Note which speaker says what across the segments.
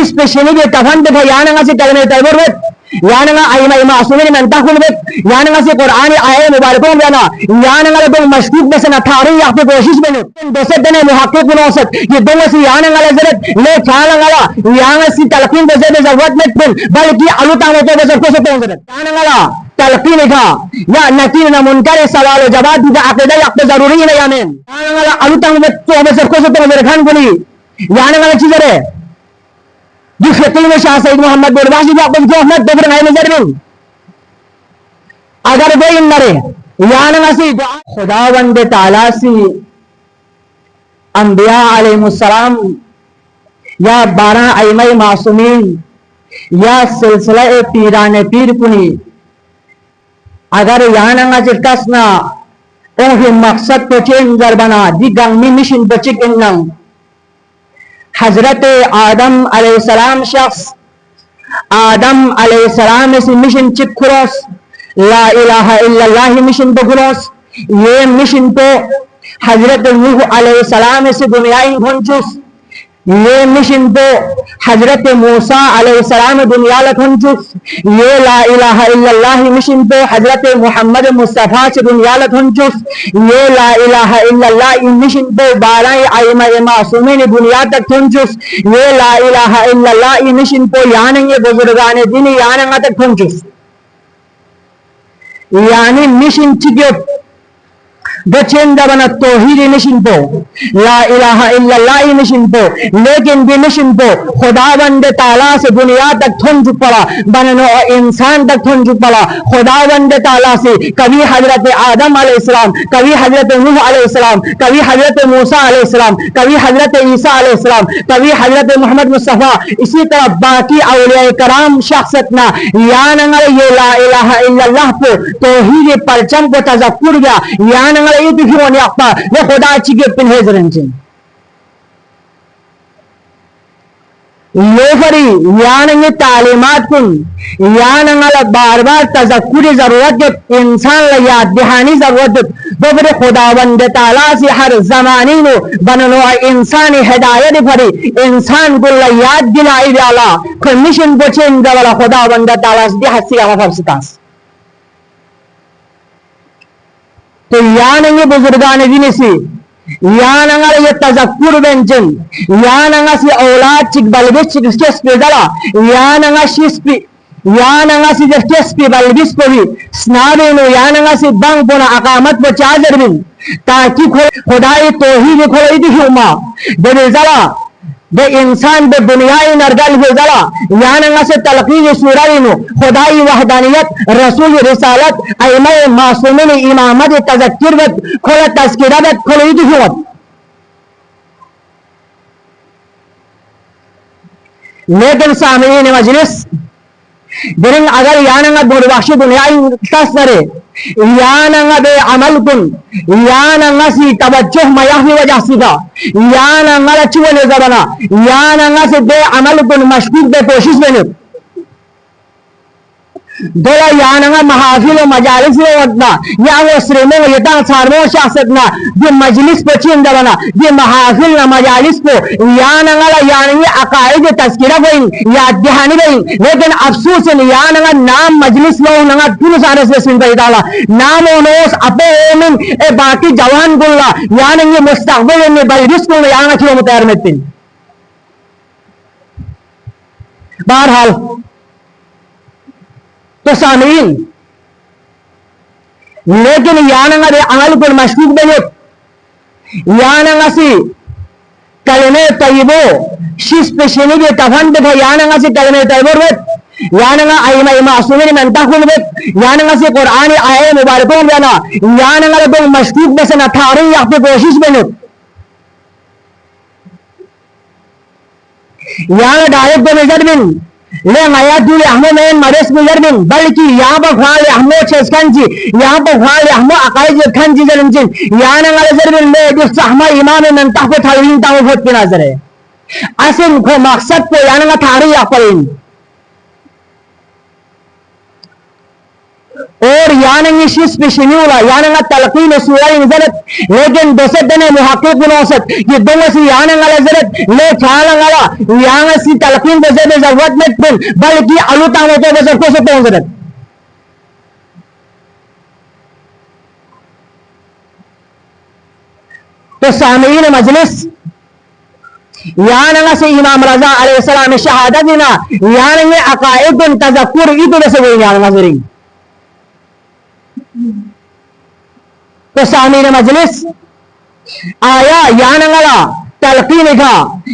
Speaker 1: spesially de tafan de yana ngasi kalme taibur yana nga ayma ima asumini mentakul bet yana ngasi qur'ani ayat mubarakun bana yana nga dong mashkuk besana thari yape koshish benu doset dene muhaqqiq bunosat ye dong si yana nga lazret le chala nga yana si talqin de zarurat met bin balki aluta moto de ko se pon yana nga talqin tha ya nakir na munkar sawal jawab di aqida yaqte zaruri hai yamen yana nga aluta met to se ko se pon khan kuni yana nga chizare di khitli में शाह सईद मोहम्मद बुरवाशी भी आपको अहमद दोबर भाई नजर में अगर कोई मरे यान नसी खुदावंद ताला सी अंबिया अलैहिस्सलाम या 12 अइमा मासूमीन या सिलसिला पीरान पीर कुनी अगर यान नजरकसना ओहि मकसद को चेंजर बना दी गंगमी मिशन बचिक इन्नम हजरत आदम अलैहिस्सलाम शख्स आदम अलैहिस्सलाम से मिशन चिक खुरोस ला इलाहा इल्लल्लाह मिशन बगुरोस ये मिशन तो हजरत नूह अलैहिस्सलाम से दुनियाई घुंचुस ये मिशन तो हजरत मूसा अलैहिस्सलाम दुनिया लखुंचुस ये ला इलाहा इल्लल्लाह मिशन तो हजरत मोहम्मद मुस्तफा से दुनिया लखुंचुस ये ला इलाहा इल्लल्लाह मिशन तो 12 अइमा मासूमीन दुनिया तक खुंचुस ये ला इलाहा इल्लल्लाह मिशन तो यानी ये बुजुर्गान दिन यानी तक खुंचुस यानी मिशन चिक्यो बचेंदा बना तौहीद मिशन तो ला इलाहा इल्लल्लाह मिशन तो लेकिन भी मिशन तो खुदावंद ताला से दुनिया तक थुन चुक पड़ा बननो इंसान तक थुन चुक पड़ा खुदावंद ताला से कभी हजरत आदम अलैहिस्सलाम कभी हजरत नूह अलैहिस्सलाम कभी हजरत मूसा अलैहिस्सलाम कभी हजरत ईसा अलैहिस्सलाम कभी हजरत मोहम्मद मुस्तफा इसी तरह बाकी औलिया कराम शख्सियत ना यान ये ला इलाहा इल्लल्लाह को तौहीद परचम को तज़क्कुर गया यान itu firman apa ne khoda chige pin hezerenjin लोफरी यान ये तालीमात कुन यान बार बार तज़क्कुरी जरूरत के इंसान ला याद दहानी जरूरत दोबरे खुदावंद ताला से हर जमानी नो बननो इंसान हिदायत फरी इंसान को ला याद दिलाई वाला कमीशन बचें वाला खुदावंद ताला से हसी आवा फरसतास तो यान ये बुजुर्गान दिन से यान ये तज़क्कुर बेंचन यान से औलाद चिक बलबिस चिक स्टेस पे दला यान शिस पे यान से स्टेस पे बलबिस को भी स्नाबे नो यान से बंग बोना अकामत पर चादर बिन ताकि खुदाई तौहीद खोई दिखुमा दे जला दे इंसान बे दुनियाई नरगल हो जला यान से तलकीन सूराइनो खुदाई वहदानियत रसूल रिसालत अइमा मासूमीन इमामत तज़क्कुर खोला तज़किरत खोली दिखुत लेकिन सामीन मजलिस दिन अगर यान बुरवाशी दुनियाई तसरे यान बे अमल कुन यान सी तवज्जुह मयाही वजह सीधा यान चुने जबना यान से बे अमल कुन मशकूक बे कोशिश में दोला यान महाफिल मजालिस वतना या वो श्रेमो यता सारमो शासतना ये मजलिस को चीन दबना ये महाफिल न मजालिस को यान ये अकायद तस्किरा गई या दहानी गई लेकिन अफसोस यान नाम मजलिस लो नंगा तुम सारे से सुन बैठाला नाम ओनोस अपे ओमिन ए बाकी जवान गुल्ला यान ये मुस्तकबिल में बलरिस को यान क्यों मुतैर में तीन बहरहाल तो सामीन लेकिन यान अमल पर मशकूक बने यान सी कलमे तय्यबो शिस पेशेनी के तफन पे यान सी कलमे तय्यबो यान अइमा मासूमीन mentakul bet यान सी कुरान आयत मुबारकों बना यान दो मशकूक बसन अथारी यापे कोशिश बने यान डायरेक्ट को मेजर बिन ले माया दूले हमो में मरेस मिलर में बल्कि यहाँ पर ख्वाल हमो चेस्कंजी यहाँ पर ख्वाल हमो अकाइद खंजी जरंजिन यान नजर में ले जो सहमा इमाम में तहफे थालीन ताऊ बहुत की नजर है असल को मकसद को यान थारी या पलिन और यानंगी शिस पिशनिउला यानंगा तलकीन सूरह नजरत लेकिन दोसतने मुहक्किक नौसत ये दोंगसी यानंगा नजरत ले चालंगा यानंसी तलकीन बजे जरूरत में पिन बल्कि अलुता होते बजे को से नजरत तो सामीन मजलिस यानंगा से इमाम रजा अलैहिस्सलाम शहादत देना यानंगे अकाइद तज़क्कुर itu से वो यानंगा जरी तो सामीन मजलिस आया यानंगला तलकीन का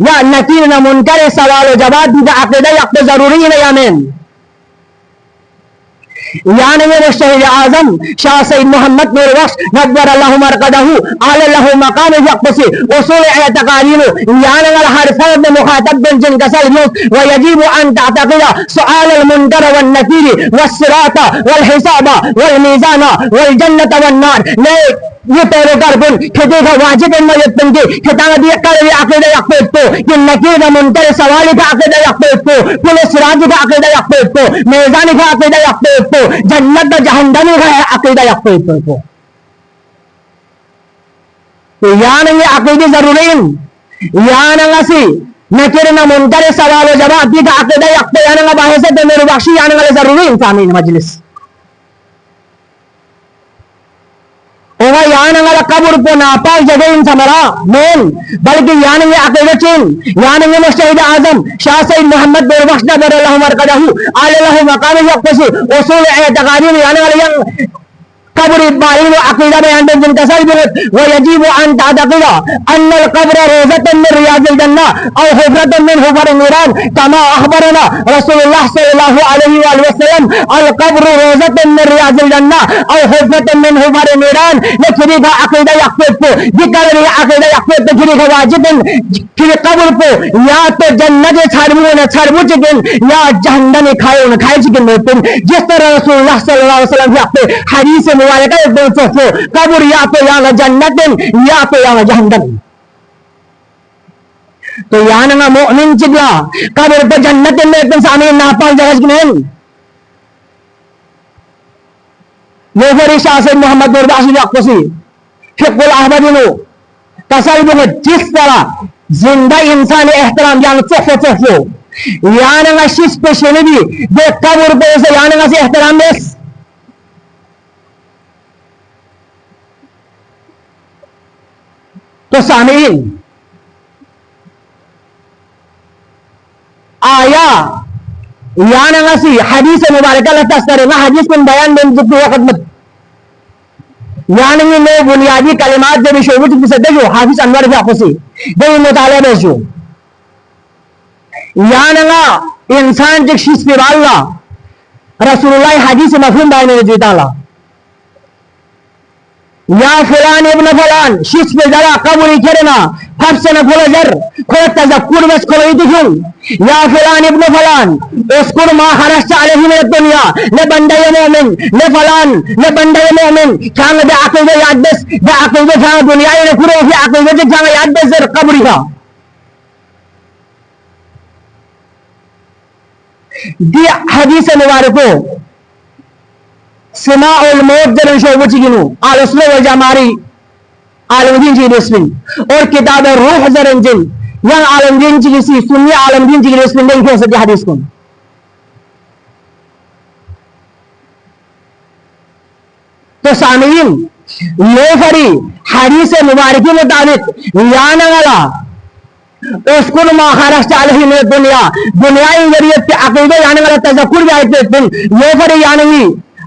Speaker 1: या नकीर न मुनकर सवाल जवाब दी अकीदा यक्त जरूरी है यामेन यानंगे मुश्तहिद आजम शाह सईद मोहम्मद नूर बख्श नव्वर अल्लाहु मरकदहु आला लहु मकाम यक्सी उसूल एतकादीन यानंगल हर फर्द मुखातब बिन जिन कसल यूस व यजीब अन तअतक़िदा सुआल अल मुनकर व नकीर व सिरात वल हिसाब वल मीज़ान वल जन्नत वन नार ले ये तेरे करबन खेती का वाजिब है मयतन के खेतांगा दिया कर अकीदा यक्त तो कि नकीर न मुनकर सवाल का अकीदा यक्त तो पुलिस सिराज का अकीदा यक्त तो मीज़ान का अकीदा यक्त तो जन्नत जहन्नम का अकीदा यक्त तो यानंगे अकीदे जरूरी यानंगा सी नकीर न मुनकर सवाल जवाब दी का अकीदा यक्त यानंगा बाहसे तो मेरे बख्शी यानंगा जरूरी इंसानी मजलिस ओवा यानंगला कब्र को नापाक जगह इन समरा मेन बल्कि यानंगे अकीदा चिन यानंगे मुश्तहिद आजम शाह सईद मोहम्मद बिन बख्श नव्वर अल्लाहु मरकदहु आला लहु मकाम यक्सी उसूल एतकादीन यानंगला कब्र बारिन अकीदा बयान जिन कसर बिरत व यजीब अन तअतक़िदा अन्नल कब्र रोज़तन मिन रियाज़िल जन्नह औ हुफ़रतन मिन हुफ़र नूरान कमा अख़बरना रसूलुल्लाह सल्लल्लाहु अलैहि वसल्लम अल कब्र रोज़तन मिन रियाज़िल जन्नह औ हुफ़रतन मिन हुफ़र नूरान लेकिन का अकीदा यक़्फ़त को जिक्र रे अकीदा यक़्फ़त तो फिर वाजिबन फिर कब्र को या तो जन्नत छाड़बू चिकन या जहन्नम खाए न खाए चिकन में जिस तरह रसूलुल्लाह सल्लल्लाहु अलैहि वसल्लम के हदीस कब्र या तो यहाँ जन्नत या तो यहाँ जहन्नम तो यहाँ ना मोमिन चिगला कब्र तो जन्नत में एकदम सामने नापाक जगह की नहीं लोफरी शाह से मोहम्मद नूरबाशी अक्सी फिकुल अहमदिनो कसर बुगत जिस तरह जिंदा इंसान एहतराम यान चोखो यहाँ ना शिश पे शेनदी दे कब्र पे से यहाँ ना से एहतराम बेस तो सामीन आया यानंगासी हदीस मुबारक तस्करे ना हदीस को बयान में जितने वक्त मत यानंगे में बुनियादी कलिमात जब शोबत की सदे जो हाफिज अनवर भी आपसी जब मुताले में जो यानंगा इंसान जो शीश पे वाला रसूलुल्लाह हदीस मफहूम बयान में जीताला या फलान इब्न फलान शिश पे जरा कबूली करना फसन फलजर खोल तज़क्कुर बस खोल इतुम या फलान इब्न फलान उसकुर मा खरजत अलैहि मिन दुनिया ले बंदे मोमिन ले फलान ले बंदे मोमिन खान दे अकीदा याद बस दे अकीदा खान दुनिया ने खुरो fi अकीदा दे खान याद बस जर कबरी का दी हदीस मुबारको सिमा और मौत जरन शोबत चिगिनु आलुस्लो वल जमारी आलमदीन जी रस्मिन और किताब रूह जरन जिन yang आलमदीन जी सी सुन्नी आलमदीन जी रस्मिन दें क्यों सके हदीस को तो सामीन लोफरी हदीस मुबारक के मुताबिक याना वाला उसको महाराष्ट्र अलही में दुनियाई जरिए अकीदे याने वाला तज़क्कुर भी आए थे लोफरी यानी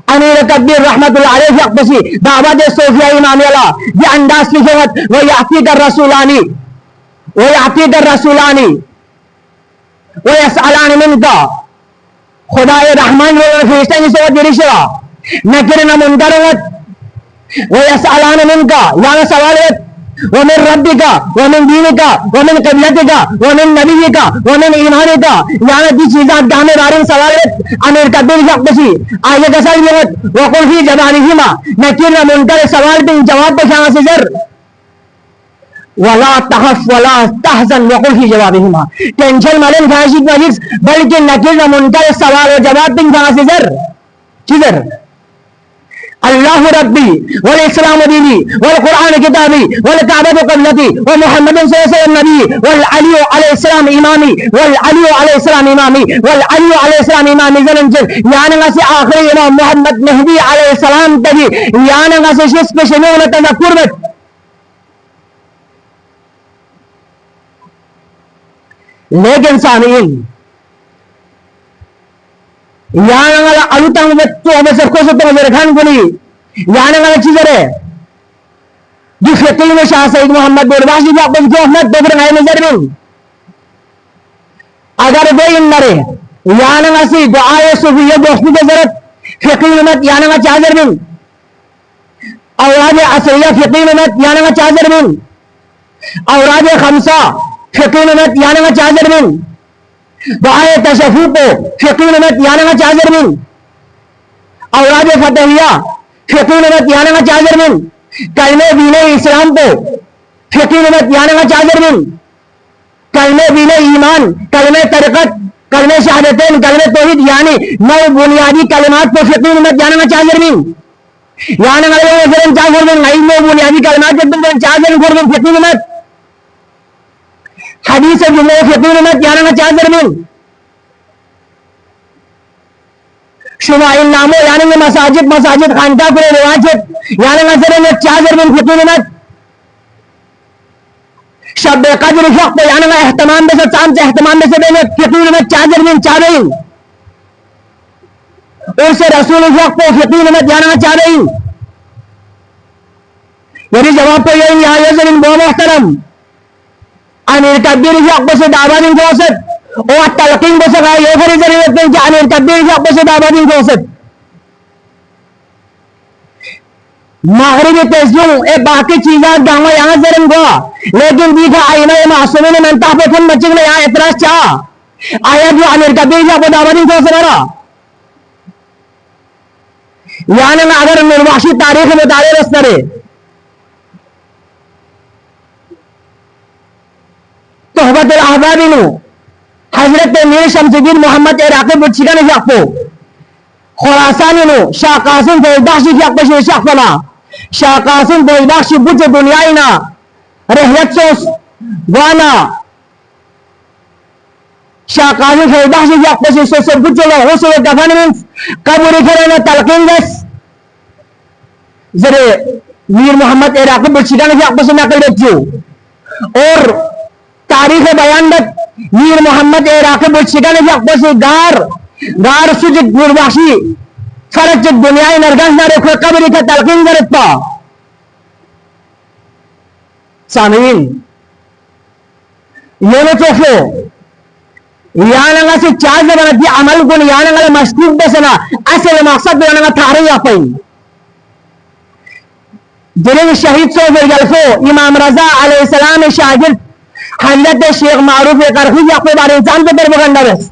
Speaker 1: अमीर कबीर रहमतुल्लाह अलैह यक्सी दावत सोफिया इमामिया ये अंदाज की जरूरत वो याती कर रसूलानी वो यसअलान मिनका खुदाए रहमान फरिश्ता की सोच दिरिशा नकिर न मुनकरत वो यसअलान मिनका यानी सवाल है वमिन रब्बिका वमिन दीनिका वमिन क़िबलतिका वमिन नबियिका वमिन ईमानिका यानी दी चीज़ां गाने बारे में सवाल है अमीर कबीर यक्सी आगे कसर जगत वकुल फी जवानिहिमा नकीर न मुनकर सवाल पे जवाब पे कहां से जर वला तहफ वला तहजन वकुल फी जवाबिहिमा टेंशन मलन खाशी मजिस बल्कि नकीर न मुनकर सवाल और जवाब पे कहां से जर किधर अल्लाह रब्बी वल इस्लाम दीनी वल कुरान किताबी वल काबा क़िबलती व मुहम्मद सल्लल्लाहु अलैहि नबी वल अली अलैहिस्सलाम इमामी वल अली अलैहिस्सलाम इमामी वल अली अलैहिस्सलाम इमामी जनंजल याना से आखिरी इमाम मोहम्मद मेहदी अलैहिस्सलाम तगी याना से शिस पे शमूल तज़क्कुर लेकिन सामीन याना अलुतंग में तो हमें सब कुछ तो मेरे खान गुनी याना चीज़ है जो खेती में शाह सईद मोहम्मद बुरवाशी भी आपको जो अहमद दोबर है नजर में अगर कोई इन मरे याना सी दुआए सुफिया दोस्ती के जरूरत खेती में याना चादर में औराद असरिया खेती में याना चादर में औराद खमसा खेती में याना चादर में दुआए तशफ़ू को फ़िक़ी में याना चादर में औराद फतहिया फ़िक़ी में याना चादर में कलमे दीने इस्लाम को फ़िक़ी में याना चादर में कलमे दीने ईमान कलमे तरकत कलमे शहादतैन कलमे तौहीद यानी नौ बुनियादी कलिमात को फ़िक़ी में याना चादर में याना चादर में नौ बुनियादी कलिमात को चादर में फ़िक़ी में हदीस जुमले फ़िक़ी में याना चादर में शुमाइल नामो यानी मसाजिद मसाजिद खानका को रिवाज यानी नजर में चादर में फ़िक़ी में शब कद्र वक्त यानी एहतमाम में से चांद से एहतमाम में से फ़िक़ी में चादर में चादर उससे रसूल वक्त फ़िक़ी में यानी चादर यदि जवाब तो यही यहाँ जमीन बहुत मोहतरम अमीर कबीर वक्त से दावादिन को औसत और तलकीन को सका ये खरी जरूरत नहीं कि अमीर कबीर वक्त से दावादिन को औसत मगरिबी तेज़ुम ए बाकी चीज़ां गाँव यहाँ जरन गया लेकिन देखा आईना मासूमी ने मनता पे फन बच्चे ने यहाँ इतराज़ चाह आया जो अमीर कबीर वक्त दावादिन को औसत रहा यानी अगर निर्वासी तारीख में दारे रस्तरे तोहबत अहबाबिनु हजरत मीर शमसुद्दीन मोहम्मद इराक़ी बुच्छिका ने जाको खुरासानिनु शाह कासिम फैज़बख्शी जाको से शाफला शाह कासिम फैज़बख्शी बुच्चे दुनियाइना रहलत सोस वाना शाह कासिम फैज़बख्शी जाको से सोस बुच्चे लो हो से गवर्नमेंट कबूरी करे तलकीन दस जरे मीर मोहम्मद इराक़ी बुच्छिका ने जाको से नकल देती और तारीख बयान बत मीर मोहम्मद इराक़ी बुच्छिका ने जाको से गार सुज गुरबाशी फरज दुनिया नरगंज ना रखो कब्र का तलकीन करता सामीन ये नो चोफो यानंगा से चार जबरदस्ती अमल को यानंगा मशकूक बसना असल मकसद यानंगा थारे यापई जिले शहीद सो जलफो इमाम रजा अलैहिस्सलाम शागिर्द हजरत शेख मारूफ करखी अपने बारे इंसान के प्रोपेगेंडा बस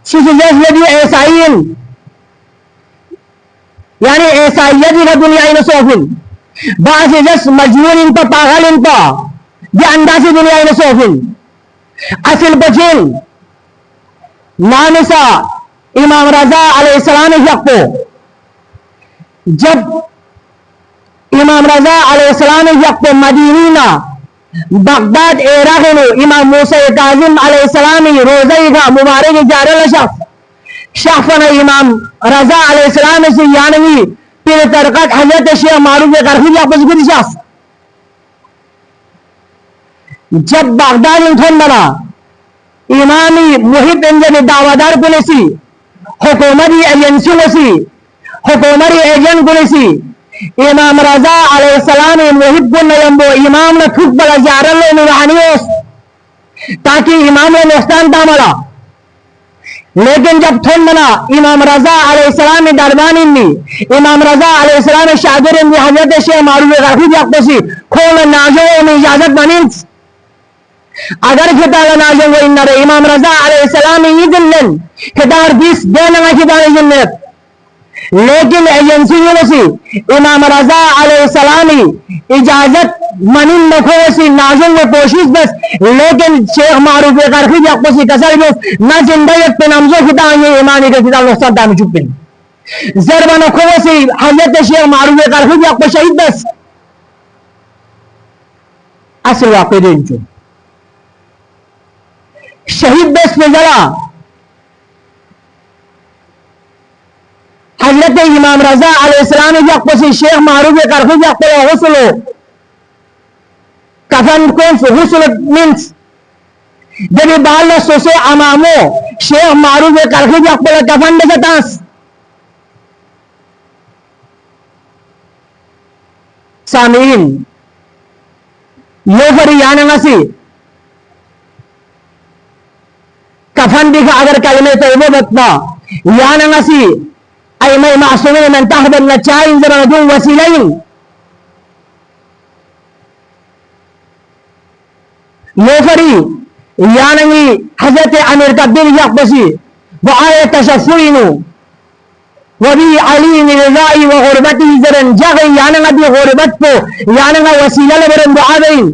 Speaker 1: सुसुजस ऐसाइन यानी ऐसाइयत ही दुनिया इन सोफिन बास जस मजनून इन पर पागल इन पर ये अंदाज़ी दुनिया इन सोफिन असल बचिन नानिसा इमाम रजा अलैहिस्सलाम यक्को जब इमाम रजा अलैहिस्सलाम यक्को मदीना बगदाद इराक़ में इमाम मूसा काज़िम अलैहिस्सलाम रोज़े का मुबारक जारल शाफन इमाम रजा अलैहिस्सलाम से यानी फिर तरकत हजरत शेख मारूफ करखी आपस गुद शास जब बगदाद इंथन बना इमामी मुहिब इंजन दावादार पुलिसी हुकूमती एजेंसी वसी हुकूमती एजेंट पुलिसी इमाम रजा अलैहिस्सलाम मुहिब गुन नयम्बो इमाम ने खुद बला जारल निवानियोस ताकि इमाम ने नुकसान दामला लेकिन जब थन बना इमाम रजा अलैहिस्सलाम ने दरबान इन्नी इमाम रजा अलैहिस्सलाम ने शागिर इन्नी हजरत शेख मारूफ करखी जापसी खोल नाजो में इजाजत बनी अगर खिताब नाजो वो इन रे इमाम रजा अलैहिस्सलाम ने इजन खिताब 20 देना खिताब जन्नत लेकिन एजेंसी वसी इमाम रजा अलैहिस्सलाम इजाजत मनिन नखोसी नाजुम में कोशिश बस लेकिन शेख मारूफ करखी जापसी कसर बस ना जिंदगी पे नमजो खिताब ये इमानी के खिताब नुस्खा दाम चुपिन زربنا خوسي حضرت الشيخ معروف قال يقبل شهيد بس اصل واقعين جو شهيد بس بزلا حضرت امام رضا عليه السلام يقبل الشيخ معروف قال يقبل غسله كفن كنف غسل means jadi bahala sose amamo Syekh Ma'ruf Al-Karhi يقبل كفن بسطاس سامعين लोफरी याना नसी कफन दिखा अगर कलमे तो वो बतना याना नसी ay may maasumin ng tahban na tsahin sa mga dung wasilayin लोफरी यानंगी हजरत अमीर का दिल यकबसी वो आए तशफुइनु वबी अली निरजाई व गुरबती जरन जगह यानंगा दी गुरबत को यानंगा वसीला बरन दुआबेन